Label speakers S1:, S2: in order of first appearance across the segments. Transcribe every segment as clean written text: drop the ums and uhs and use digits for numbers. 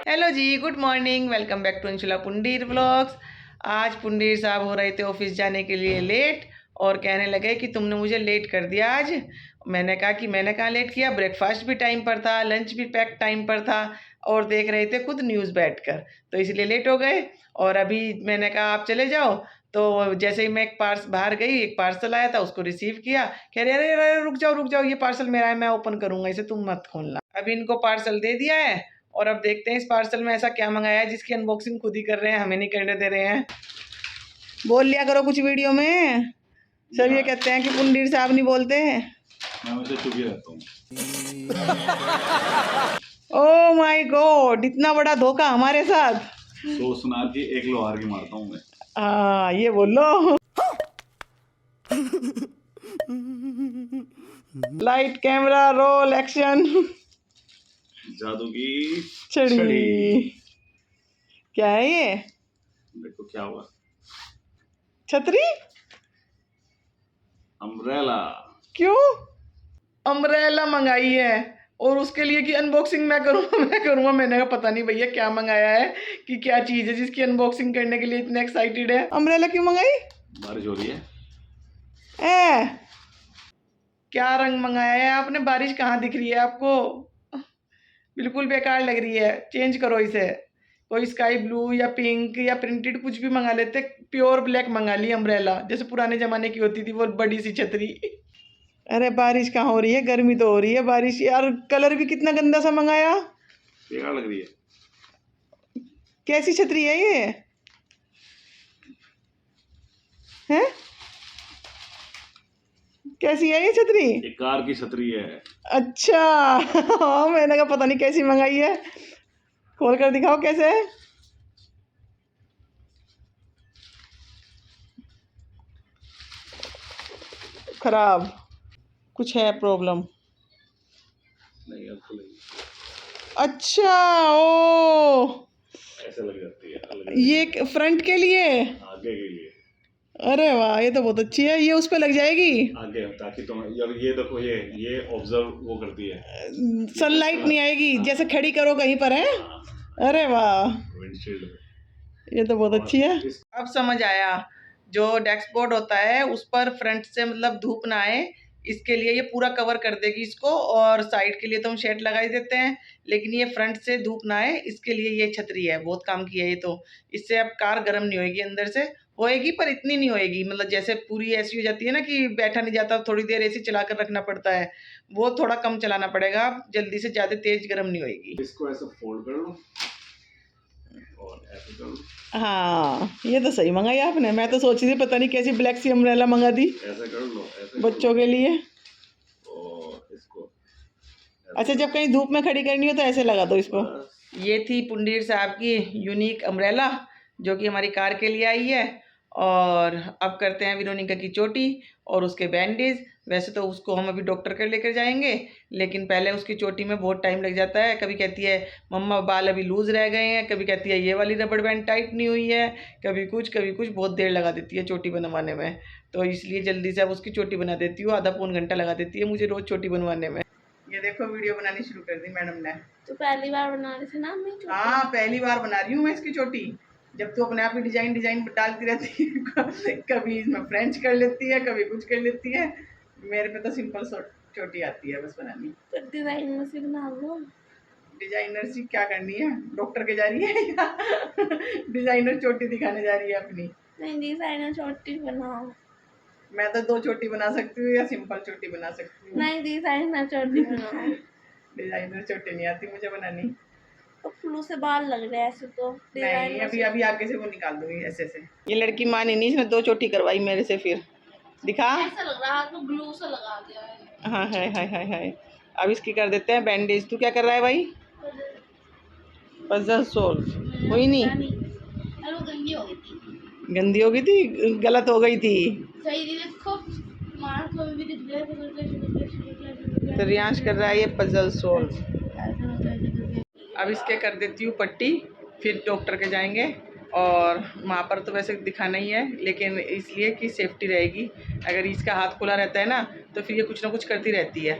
S1: Hello जी, good morning. Welcome back to Anshula Pundir vlogs. आज पुंडीर साहब हो रहे थे ऑफिस जाने के लिए लेट और कहने लगे कि तुमने मुझे लेट कर दिया आज। मैंने कहा कि मैंने कहाँ लेट किया, ब्रेकफास्ट भी टाइम पर था, लंच भी पैक टाइम पर था और देख रहे थे खुद न्यूज़ बैठकर, तो इसलिए लेट हो गए। और अभी मैंने कहा आप चले जाओ, तो जैसे ही मैं बाहर गई, एक पार्सल आया था, उसको रिसीव किया। कह रहे अरे अरे रुक जाओ, ये पार्सल मेरा है, मैं ओपन करूँगा, इसे तुम मत खोलना। अभी इनको पार्सल दे दिया है और अब देखते हैं इस पार्सल में ऐसा क्या मंगाया है जिसकी अनबॉक्सिंग खुद ही कर रहे हैं, हमें नहीं करने दे रहे हैं। बोल लिया करो कुछ वीडियो में, सब ये कहते हैं कि पुंडीर साहब नहीं बोलते हैं।
S2: मैं हमेशा चुप ही रहता हूँ।
S1: ओह माय गॉड, इतना बड़ा धोखा हमारे साथ।
S2: सो सुना के एक लोहार की मारता हूँ मैं।
S1: हाँ ये बोलो। Light camera roll action.
S2: जादू की
S1: छड़ी। क्या है ये?
S2: देखो क्या हुआ।
S1: छतरी?
S2: अम्ब्रेला।
S1: क्यों अम्ब्रेला मंगाई है और उसके लिए कि अनबॉक्सिंग मैं करूँगा। मैंने कहा पता नहीं भैया क्या मंगाया है कि क्या चीज़ है जिसकी अनबॉक्सिंग करने के लिए इतने एक्साइटेड है। अम्ब्रेला क्यों मंगाई?
S2: बारिश हो रही है।
S1: क्या रंग मंगाया है आपने? बारिश कहाँ दिख रही है आपको? बिल्कुल बेकार लग रही है, चेंज करो इसे। कोई स्काई ब्लू या पिंक या प्रिंटेड कुछ भी मंगा लेते। प्योर ब्लैक मंगा ली अम्ब्रेला, जैसे पुराने ज़माने की होती थी वो बड़ी सी छतरी। अरे बारिश कहाँ हो रही है, गर्मी तो हो रही है। बारिश यार, कलर भी कितना गंदा सा मंगाया,
S2: बेकार लग रही है।
S1: कैसी छतरी है ये? हैं? कैसी है ये छतरी?
S2: ये कार की छतरी है।
S1: अच्छा। हाँ मैंने कहा पता नहीं कैसी मंगाई है, खोल कर दिखाओ कैसे है। खराब कुछ है, प्रॉब्लम?
S2: नहीं अब खुलेगी।
S1: अच्छा ओ,
S2: ऐसे लग जाती है।
S1: ये फ्रंट के लिए,
S2: आगे के लिए।
S1: अरे वाह ये तो बहुत अच्छी है। ये उस पे लग जाएगी
S2: आगे, ताकि तुम ये देखो, ये ऑब्जर्व वो करती है,
S1: सनलाइट नहीं आएगी, जैसे खड़ी करो कहीं पर है। अरे वाह
S2: विंडशील्ड।
S1: ये तो बहुत अच्छी है। अब समझ आया, जो डैशबोर्ड होता है उस पर फ्रंट से मतलब धूप ना आए, इसके लिए ये पूरा कवर कर देगी इसको। और साइड के लिए तो हम शेड लगा ही देते हैं, लेकिन ये फ्रंट से धूप ना आए इसके लिए ये छतरी है। बहुत काम की है ये तो। इससे अब कार गर्म नहीं होएगी, अंदर से होएगी पर इतनी नहीं होएगी। मतलब जैसे पूरी ऐसी हो जाती है ना कि बैठा नहीं जाता, थोड़ी देर ऐसी चला कर रखना पड़ता है, वो थोड़ा कम चलाना पड़ेगा, जल्दी से ज़्यादा तेज गर्म नहीं होएगी।
S2: इसको ऐसे फोल्ड कर लो और ऐसे कर लो।
S1: हाँ ये तो सही मंगाई आपने। मैं तो सोची थी पता नहीं कैसी ब्लैक सी अम्ब्रेला मंगा दी
S2: ऐसे कर लो, ऐसे
S1: बच्चों के लिए।
S2: और इसको
S1: अच्छा जब कहीं धूप में खड़ी करनी हो तो ऐसे लगा दो इसको। ये थी पुंडीर साहब की यूनिक अम्ब्रेला जो कि हमारी कार के लिए आई है। और अब करते हैं विरोनिका की चोटी और उसके बैंडेज। वैसे तो उसको हम अभी डॉक्टर के लेकर जाएंगे, लेकिन पहले उसकी चोटी में बहुत टाइम लग जाता है। कभी कहती है मम्मा बाल अभी लूज़ रह गए हैं, कभी कहती है ये वाली रबड़ बैंड टाइट नहीं हुई है, कभी कुछ बहुत देर लगा देती है चोटी बनवाने में। तो इसलिए जल्दी से अब उसकी चोटी बना देती हूँ, आधा पौन घंटा लगा देती है मुझे रोज़ चोटी बनवाने में। ये देखो वीडियो बनानी शुरू कर दी मैडम ने।
S3: तो पहली बार बना रही थी ना मैं चोटी?
S1: हाँ पहली बार बना रही हूँ मैं इसकी चोटी। जब तो अपने आप ही डिजाइन डालती रहती है। कभी इसमें फ्रेंच कर लेती है, कभी कुछ कर लेती है। मेरे पे तो सिंपल चोटी आती है बस बनानी।
S3: तो डिजाइनर से बना लो।
S1: डिजाइनर सी क्या करनी है, डॉक्टर के जा रही है या डिजाइनर चोटी दिखाने जा रही है अपनी?
S3: नहीं डिजाइनर चोटी बनाओ।
S1: मैं तो 2 चोटी बना सकती हूँ या सिंपल चोटी बना सकती हूँ।
S3: नहीं डिजाइनर चोटी बनाओ।
S1: डिजाइनर चोटी नहीं आती मुझे बनानी।
S3: तो फ्लू से बाल लग रहे हैं ऐसे तो
S1: नहीं अभी आगे से वो निकाल दूंगी ऐसे से। ये लड़की मानी नहीं, इसने 2 चोटी करवाई मेरे से। फिर दिखा,
S3: ऐसा लग रहा है तो ग्लू से लगा दिया है।
S1: हाँ है। अब इसकी कर देते हैं बैंडेज। तू क्या कर रहा है भाई? पजल सोल्व हुई नहीं?
S3: हेलो गंदी हो गई थी।
S1: गंदी हो गई थी, गलत हो गई थी।
S3: सही थी देखो, मार को भी दिख रहा है।
S1: तो रियांश कर रहा है ये पजल सोल्व। अब इसके कर देती हूँ पट्टी, फिर डॉक्टर के जाएंगे। और वहाँ पर तो वैसे दिखाना ही है, लेकिन इसलिए कि सेफ्टी रहेगी। अगर इसका हाथ खुला रहता है ना तो फिर ये कुछ ना कुछ करती रहती है।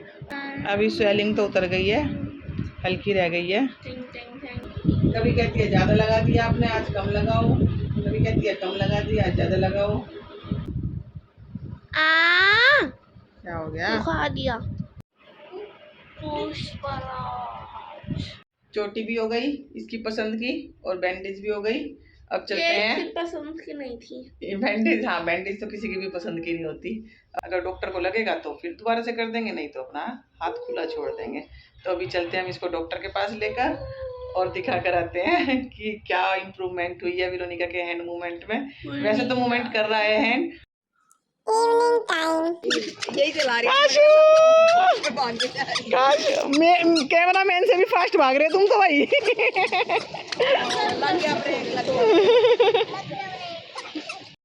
S1: अभी स्वेलिंग तो उतर गई है, हल्की रह गई है। कभी कहती है ज़्यादा लगा दिया आपने, आज कम लगाओ। कभी कहती है कम लगा दिया, आज ज़्यादा लगाओ। क्या हो गया?
S3: खा दिया।
S1: चोटी भी हो गई इसकी पसंद की और बैंडेज भी हो गई। अब चलते हैं।
S3: पसंद की नहीं थी
S1: ये बैंडेज, हाँ बैंडेज तो किसी की भी पसंद की नहीं होती। अगर डॉक्टर को लगेगा तो फिर दोबारा से कर देंगे, नहीं तो अपना हाथ खुला छोड़ देंगे। तो अभी चलते हैं हम इसको डॉक्टर के पास लेकर और दिखा कर आते हैं कि क्या इम्प्रूवमेंट हुई है वेरोनिका के हैंड मूवमेंट में। वैसे तो मूवमेंट कर रहा है हैंड। इवनिंग टाइम यही चला रही है। कैमरा मैन से भी फास्ट भाग रहे तुम तो भाई।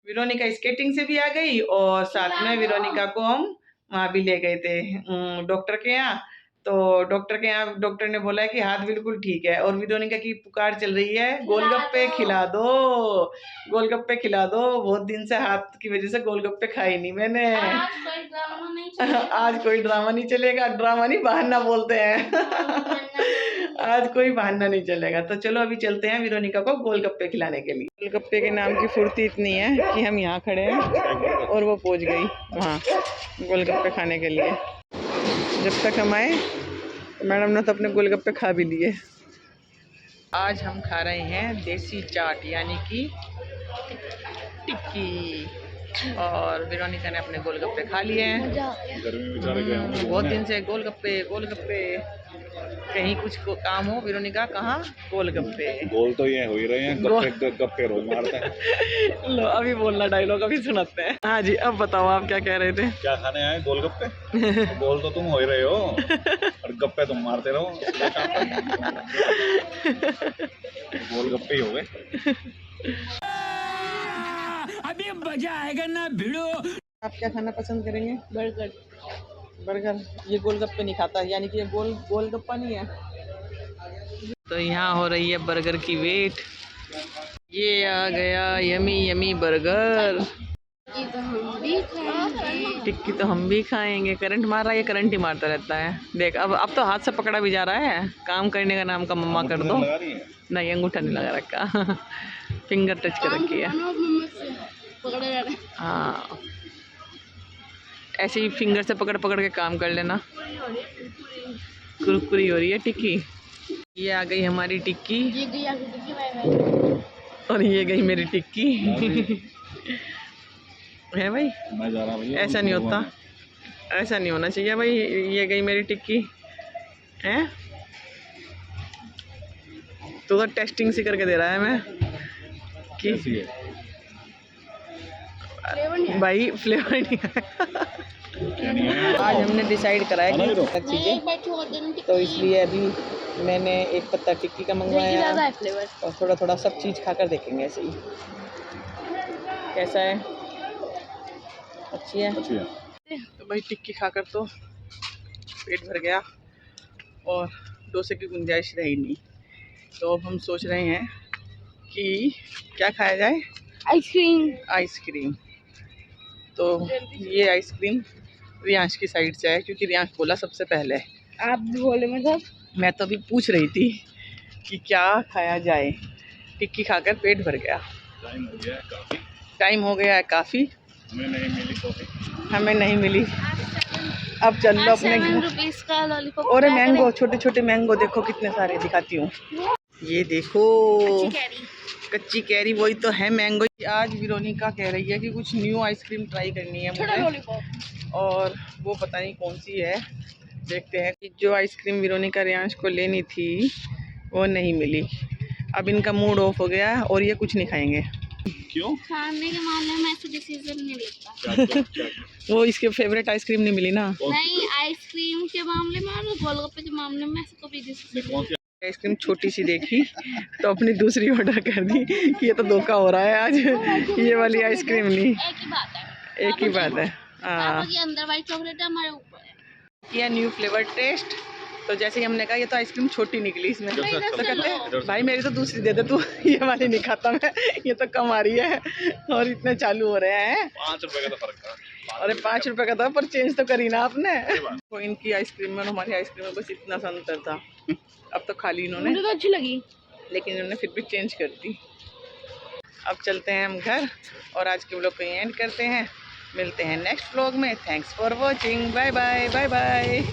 S1: वेरोनिका स्केटिंग से भी आ गई और साथ में वेरोनिका को हम वहाँ भी ले गए थे डॉक्टर के यहाँ। तो डॉक्टर के यहाँ डॉक्टर ने बोला है कि हाथ बिल्कुल ठीक है और वेरोनिका की पुकार चल रही है गोलगप्पे खिला दो, गोलगप्पे खिला दो। बहुत दिन से हाथ की वजह से गोलगप्पे खाए नहीं मैंने। आज कोई ड्रामा नहीं चलेगा, ड्रामा नहीं बहाना बोलते हैं। आज कोई बहाना नहीं चलेगा। तो चलो अभी चलते हैं वेरोनिका को गोलगप्पे खिलाने के लिए। गोलगप्पे के नाम की फुर्ती इतनी है कि हम यहाँ खड़े हैं और वो पहुँच गई वहाँ गोलगप्पे खाने के लिए। जब तक हम आए मैडम ने तो अपने गोलगप्पे खा भी लिए। आज हम खा रहे हैं देसी चाट यानी कि टिक्की और वेरोनिका ने अपने गोलगप्पे खा लिए हैं। बहुत दिन से गोलगप्पे गोलगप्पे, कहीं कुछ काम हो वेरोनिका कहाँ गोलगप्पे।
S2: गोल तो ये हो ही रहे हैं, गप्पे गप्पे रोज मारते हैं।
S1: लो अभी बोलना डायलॉग अभी सुनाते हैं। हाँ जी अब बताओ आप क्या कह रहे थे?
S2: क्या खाने आए? गोलगप्पे। गोल तो तुम हो ही रहे हो और गप्पे तुम मारते रहो। गोलगप्पे ही हो गए।
S4: अभी मजा आएगा ना भिड़ो।
S1: आप क्या खाना पसंद करेंगे?
S3: बर्गर।
S1: बर्गर। ये गोलगप्पे नहीं खाता यानी कि ये गोलगप्पा नहीं है। तो यहाँ हो रही है बर्गर की वेट। ये आ गया यमी यमी बर्गर। टिक्की तो हम भी खाएंगे। करंट मार रहा है, ये करंट ही मारता रहता है। देख अब तो हाथ से पकड़ा भी जा रहा है। काम करने का नाम का मम्मा कर दो। नहीं अंगूठा नहीं लगा रखा। फिंगर टच कर रखी है। हाँ ऐसे ही फिंगर से पकड़ पकड़ के काम कर लेना। कुरकुरी हो रही है टिक्की। ये आ गई हमारी टिक्की और ये गई मेरी टिक्की। है भाई
S2: मैं जा रहा हूं भैया।
S1: ऐसा नहीं होता, ऐसा नहीं होना चाहिए भाई। ये गई मेरी टिक्की है। तो टेस्टिंग सी करके दे रहा है मैं कि भाई फ्लेवर नहीं है। आज हमने डिसाइड करा है कि चीज़ें, तो इसलिए अभी मैंने एक पत्ता टिक्की का मंगवाया और थोड़ा थोड़ा सब चीज़ खाकर देखेंगे ऐसे ही कैसा है। अच्छी है। तो भाई टिक्की खाकर तो पेट भर गया और डोसे की गुंजाइश रही नहीं। तो अब हम सोच रहे हैं कि क्या खाया जाए।
S3: आइसक्रीम।
S1: आइसक्रीम। तो ये आइसक्रीम रियांश की साइड से है क्योंकि रियांश बोला सबसे पहले।
S3: आप भी बोले मतलब?
S1: मैं तो अभी पूछ रही थी कि क्या खाया जाए। टिक्की खाकर पेट भर गया। टाइम हो गया है काफ़ी। हमें नहीं मिली। अब चल लो अपने
S3: ₹7 का लॉलीपॉप।
S1: और मैंगो, छोटे छोटे मैंगो देखो कितने सारे, दिखाती हूँ। ये देखो कच्ची कैरी, वही तो है मैंगो। आज वेरोनिका कह रही है कि कुछ न्यू आइसक्रीम ट्राई करनी है मुझे और वो पता नहीं कौन सी है। देखते हैं कि जो आइसक्रीम वेरोनिका रियांश को लेनी थी वो नहीं मिली। अब इनका मूड ऑफ हो गया और ये कुछ नहीं खाएंगे।
S2: क्यों?
S3: खाने के मामले में ऐसे डिसीजन नहीं लेता।
S1: वो इसके फेवरेट आइसक्रीम नहीं मिली ना।
S3: नहीं आइसक्रीम के मामले में और गोलगप्पे के मामले में ऐसे कभी डिसीजन।
S1: आइसक्रीम छोटी सी देखी तो अपनी दूसरी ऑर्डर कर दी कि ये तो धोखा हो रहा है आज। ये वाली आइसक्रीम ली।
S3: एक ही बात है।
S1: एक ही बात है। हाँ
S3: ये अंदर वाइट चॉकलेट है, हमारे ऊपर है।
S1: किया न्यू फ्लेवर टेस्ट। तो जैसे ही हमने कहा ये तो आइसक्रीम छोटी निकली इसमें, तो कहते हैं भाई मेरी तो दूसरी दे दे तू, ये वाली नहीं खाता मैं, ये तो कम आ रही है। और इतने चालू हो रहे हैं।
S2: 5 रुपए का तो फर्क था।
S1: अरे 5 रुपए का था पर चेंज तो करी ना आपने। तो इनकी आइसक्रीम में और हमारी आइसक्रीम में बस इतना सा अंतर था। अब तो खाली इन्होंने।
S3: मुझे तो अच्छी लगी।
S1: लेकिन उन्होंने फिर भी चेंज कर दी। अब चलते हैं हम घर और आज के व्लॉग को एंड करते हैं। मिलते हैं नेक्स्ट व्लॉग में। Thanks for watching. Bye bye bye bye.